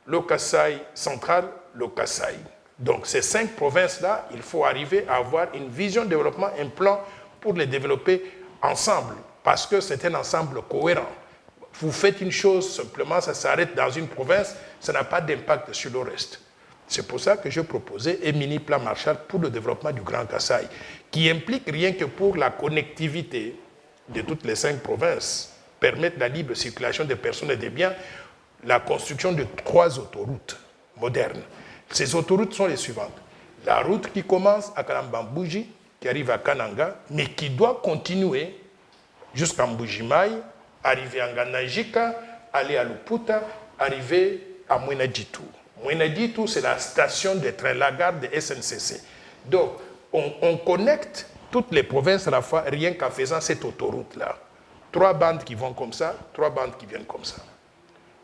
le Kasaï central, le Kasaï. Donc ces 5 provinces-là, il faut arriver à avoir une vision de développement, un plan pour les développer ensemble, parce que c'est un ensemble cohérent. Vous faites une chose, simplement, ça s'arrête dans une province, ça n'a pas d'impact sur le reste. C'est pour ça que je proposais un mini-plan Marshall pour le développement du Grand Kasaï, qui implique rien que pour la connectivité de toutes les 5 provinces, permettre la libre circulation des personnes et des biens, la construction de 3 autoroutes modernes. Ces autoroutes sont les suivantes. La route qui commence à Kalambambouji, qui arrive à Kananga, mais qui doit continuer jusqu'à Mbujimai, arriver à Nganajika, aller à Luputa, arriver à Mwenadjitou. Mwenadjitou, c'est la station de train, la gare de SNCC. Donc, on connecte toutes les provinces à la fois, rien qu'en faisant cette autoroute-là. 3 bandes qui vont comme ça, 3 bandes qui viennent comme ça.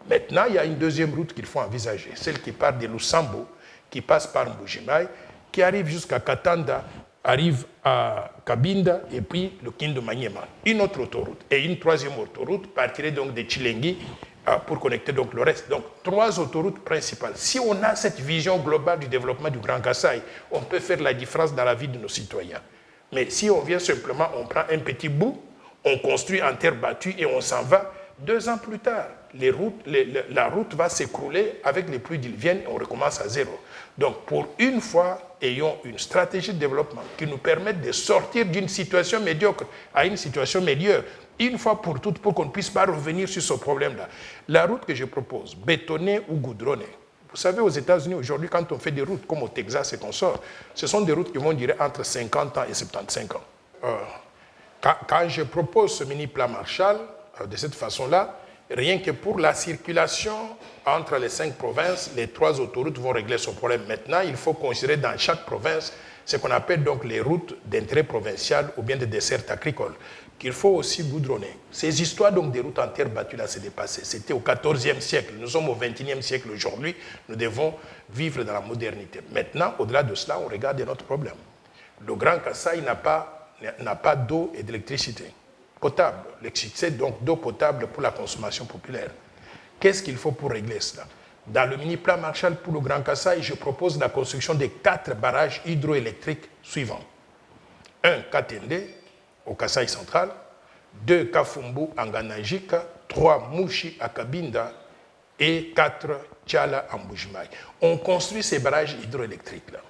Maintenant, il y a une deuxième route qu'il faut envisager, celle qui part de Lusambo, qui passe par Mbujimai, qui arrive jusqu'à Katanda, arrive à Kabinda et puis le Kindu Maniema. Une autre autoroute et une 3e autoroute partirait donc de Chilengi pour connecter donc le reste. Donc 3 autoroutes principales. Si on a cette vision globale du développement du Grand Kasaï, on peut faire la différence dans la vie de nos citoyens. Mais si on vient simplement, on prend un petit bout, on construit en terre battue et on s'en va, 2 ans plus tard, la route va s'écrouler avec les pluies diluviennes et on recommence à zéro. Donc, pour une fois, ayons une stratégie de développement qui nous permette de sortir d'une situation médiocre à une situation meilleure, une fois pour toutes, pour qu'on ne puisse pas revenir sur ce problème-là. La route que je propose, bétonnée ou goudronnée, vous savez, aux États-Unis, aujourd'hui, quand on fait des routes comme au Texas et qu'on sort, ce sont des routes qui vont durer entre 50 ans et 75 ans. Quand je propose ce mini-plan Marshall, de cette façon-là, rien que pour la circulation entre les 5 provinces, les 3 autoroutes vont régler ce problème. Maintenant, il faut considérer dans chaque province ce qu'on appelle donc les routes d'intérêt provincial ou bien des dessertes agricoles, qu'il faut aussi goudronner. Ces histoires donc des routes en terre battue là, c'est dépassé. C'était au XIVe siècle. Nous sommes au XXIe siècle aujourd'hui. Nous devons vivre dans la modernité. Maintenant, au-delà de cela, on regarde un autre problème. Le Grand Kasaï n'a pas d'eau et d'électricité potable. L'électricité, donc d'eau potable pour la consommation populaire. Qu'est-ce qu'il faut pour régler cela? Dans le mini-plan Marshall pour le Grand Kasaï, je propose la construction de 4 barrages hydroélectriques suivants. 1 Katende, au Kasaï central, 2 Kafumbu en Ganajika, 3 Mouchi à Kabinda et 4 Tchala en Bujimaï. On construit ces barrages hydroélectriques-là.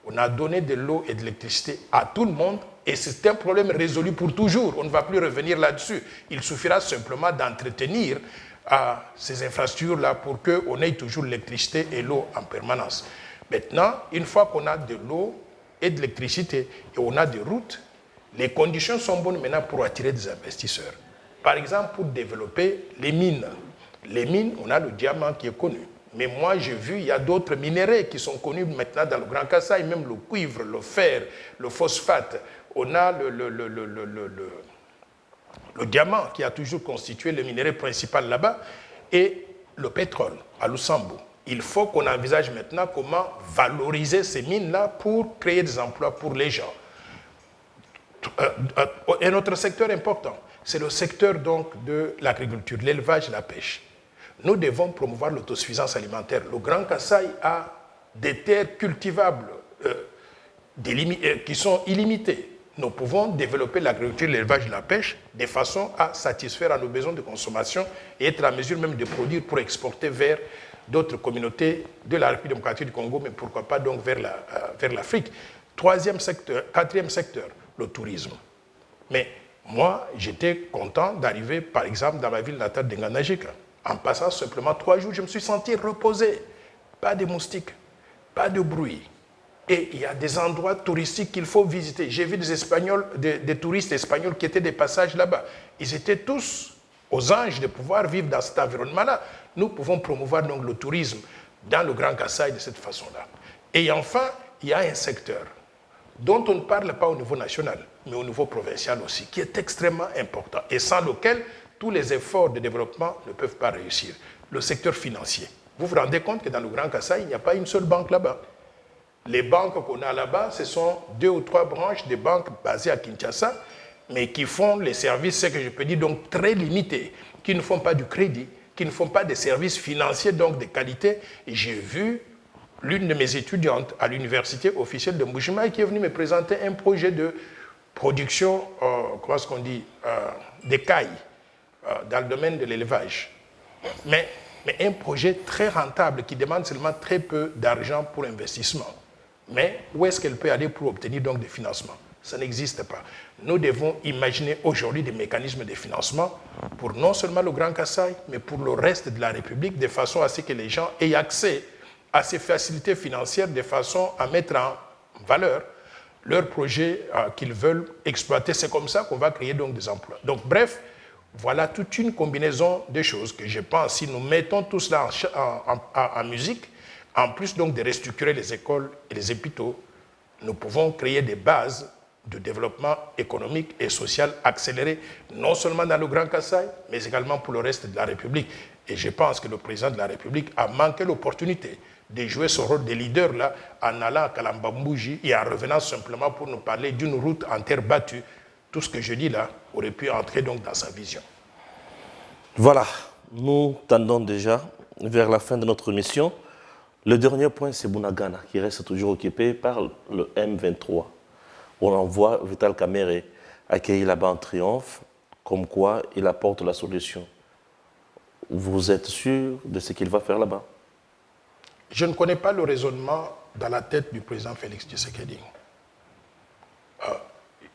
On a donné de l'eau et de l'électricité à tout le monde et c'est un problème résolu pour toujours. On ne va plus revenir là-dessus. Il suffira simplement d'entretenir ces infrastructures-là pour qu'on ait toujours l'électricité et l'eau en permanence. Maintenant, une fois qu'on a de l'eau et de l'électricité et on a des routes, les conditions sont bonnes maintenant pour attirer des investisseurs. Par exemple, pour développer les mines. Les mines, on a le diamant qui est connu. Mais moi, j'ai vu, il y a d'autres minéraux qui sont connus maintenant dans le Grand Kasaï, même le cuivre, le fer, le phosphate. On a le diamant qui a toujours constitué le minerai principal là-bas et le pétrole à Lusambo. Il faut qu'on envisage maintenant comment valoriser ces mines-là pour créer des emplois pour les gens. Un autre secteur important, c'est le secteur donc de l'agriculture, l'élevage et la pêche. Nous devons promouvoir l'autosuffisance alimentaire. Le Grand Kasaï a des terres cultivables qui sont illimitées. Nous pouvons développer l'agriculture, l'élevage et la pêche de façon à satisfaire à nos besoins de consommation et être en mesure même de produire pour exporter vers d'autres communautés de la République démocratique du Congo, mais pourquoi pas donc vers l'Afrique. Quatrième secteur, le tourisme. Mais moi, j'étais content d'arriver, par exemple, dans ma ville natale de Nganajika. En passant simplement 3 jours, je me suis senti reposé. Pas de moustiques, pas de bruit. Et il y a des endroits touristiques qu'il faut visiter. J'ai vu des touristes espagnols qui étaient des passages là-bas. Ils étaient tous aux anges de pouvoir vivre dans cet environnement-là. Nous pouvons promouvoir donc le tourisme dans le Grand Kasaï de cette façon-là. Et enfin, il y a un secteur dont on ne parle pas au niveau national, mais au niveau provincial aussi, qui est extrêmement important et sans lequel tous les efforts de développement ne peuvent pas réussir. Le secteur financier. Vous vous rendez compte que dans le Grand Kasaï, il n'y a pas une seule banque là-bas. Les banques qu'on a là-bas, ce sont 2 ou 3 branches des banques basées à Kinshasa, mais qui font les services, ce que je peux dire, donc très limités, qui ne font pas du crédit, qui ne font pas des services financiers donc de qualité. Et j'ai vu l'une de mes étudiantes à l'université officielle de Mbujimaï qui est venue me présenter un projet de production, comment est-ce qu'on dit, d'écailles dans le domaine de l'élevage. Mais un projet très rentable qui demande seulement très peu d'argent pour investissement. Mais où est-ce qu'elle peut aller pour obtenir donc des financements? Ça n'existe pas. Nous devons imaginer aujourd'hui des mécanismes de financement pour non seulement le Grand Kasaï, mais pour le reste de la République, de façon à ce que les gens aient accès à ces facilités financières, de façon à mettre en valeur leurs projets qu'ils veulent exploiter. C'est comme ça qu'on va créer donc des emplois. Donc bref, voilà toute une combinaison de choses que je pense, si nous mettons tout cela en musique, en plus donc de restructurer les écoles et les hôpitaux, nous pouvons créer des bases de développement économique et social accéléré, non seulement dans le Grand Kasaï, mais également pour le reste de la République. Et je pense que le président de la République a manqué l'opportunité de jouer ce rôle de leader là en allant à Kalambambouji et en revenant simplement pour nous parler d'une route en terre battue. Tout ce que je dis là aurait pu entrer donc dans sa vision. Voilà, nous tendons déjà vers la fin de notre mission. Le dernier point, c'est Bunagana, qui reste toujours occupé par le M23. On envoie Vital Kamerhe accueillir là-bas en triomphe, comme quoi il apporte la solution. Vous êtes sûr de ce qu'il va faire là-bas? Je ne connais pas le raisonnement dans la tête du président Félix Tshisekedi.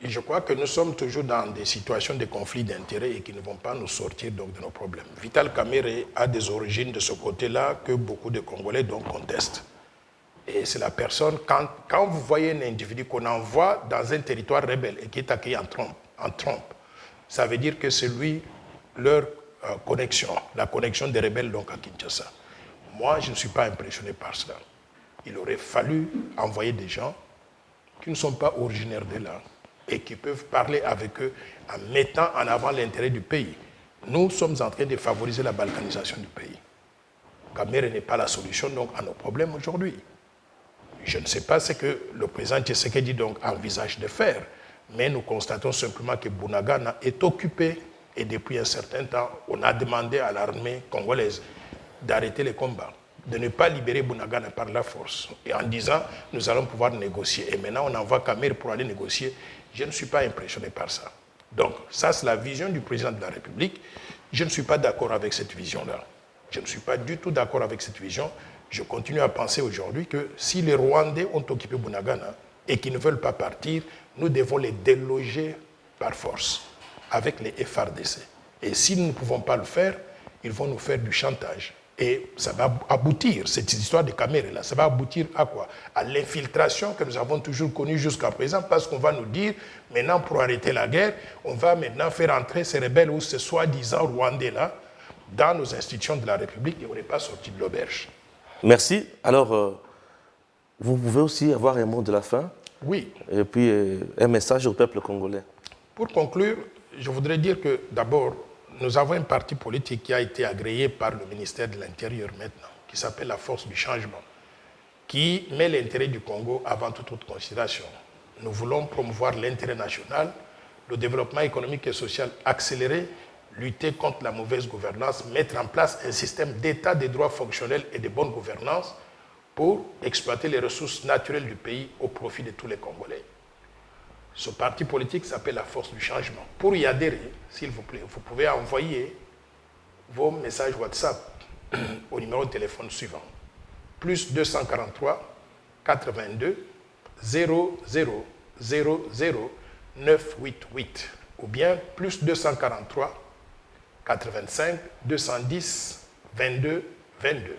Je crois que nous sommes toujours dans des situations de conflit d'intérêts et qui ne vont pas nous sortir donc de nos problèmes. Vital Kamerhe a des origines de ce côté-là que beaucoup de Congolais donc contestent. Et c'est la personne, quand vous voyez un individu qu'on envoie dans un territoire rebelle et qui est accueilli en trompe, ça veut dire que c'est lui, leur connexion, la connexion des rebelles donc à Kinshasa. Moi, je ne suis pas impressionné par cela. Il aurait fallu envoyer des gens qui ne sont pas originaires de là et qui peuvent parler avec eux en mettant en avant l'intérêt du pays. Nous sommes en train de favoriser la balkanisation du pays. Camere n'est pas la solution donc à nos problèmes aujourd'hui. Je ne sais pas ce que le président Tshisekedi donc envisage de faire, mais nous constatons simplement que Bunagana est occupé et depuis un certain temps, on a demandé à l'armée congolaise d'arrêter les combats, de ne pas libérer Bunagana par la force, et en disant nous allons pouvoir négocier. Et maintenant, on envoie Camere pour aller négocier. Je ne suis pas impressionné par ça. Donc, ça, c'est la vision du président de la République. Je ne suis pas d'accord avec cette vision-là. Je ne suis pas du tout d'accord avec cette vision. Je continue à penser aujourd'hui que si les Rwandais ont occupé Bunagana et qu'ils ne veulent pas partir, nous devons les déloger par force avec les FARDC. Et si nous ne pouvons pas le faire, ils vont nous faire du chantage. Et ça va aboutir, cette histoire de Camere là, ça va aboutir à quoi? À l'infiltration que nous avons toujours connue jusqu'à présent, parce qu'on va nous dire, maintenant pour arrêter la guerre, on va maintenant faire entrer ces rebelles ou ces soi-disant Rwandais là dans nos institutions de la République et on n'est pas sorti de l'auberge. Merci. Alors, vous pouvez aussi avoir un mot de la fin? Oui. Et puis un message au peuple congolais. Pour conclure, je voudrais dire que d'abord, nous avons un parti politique qui a été agréé par le ministère de l'Intérieur maintenant, qui s'appelle la Force du Changement, qui met l'intérêt du Congo avant toute autre considération. Nous voulons promouvoir l'intérêt national, le développement économique et social accéléré, lutter contre la mauvaise gouvernance, mettre en place un système d'état des droits fonctionnels et de bonne gouvernance pour exploiter les ressources naturelles du pays au profit de tous les Congolais. Ce parti politique s'appelle la Force du Changement. Pour y adhérer, s'il vous plaît, vous pouvez envoyer vos messages WhatsApp au numéro de téléphone suivant. Plus 243 82 00 00 988 ou bien plus 243 85 210 22 22.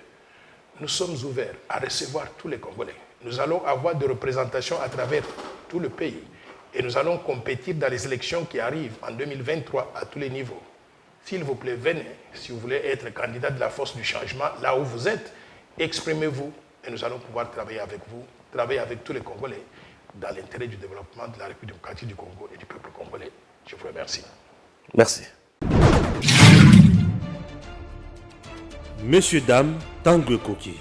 Nous sommes ouverts à recevoir tous les Congolais. Nous allons avoir des représentations à travers tout le pays. Et nous allons compétir dans les élections qui arrivent en 2023 à tous les niveaux. S'il vous plaît, venez. Si vous voulez être candidat de la Force du Changement, là où vous êtes, exprimez-vous et nous allons pouvoir travailler avec vous, travailler avec tous les Congolais dans l'intérêt du développement de la République démocratique du Congo et du peuple congolais. Je vous remercie. Merci. Messieurs, dames, Tanguy Koki.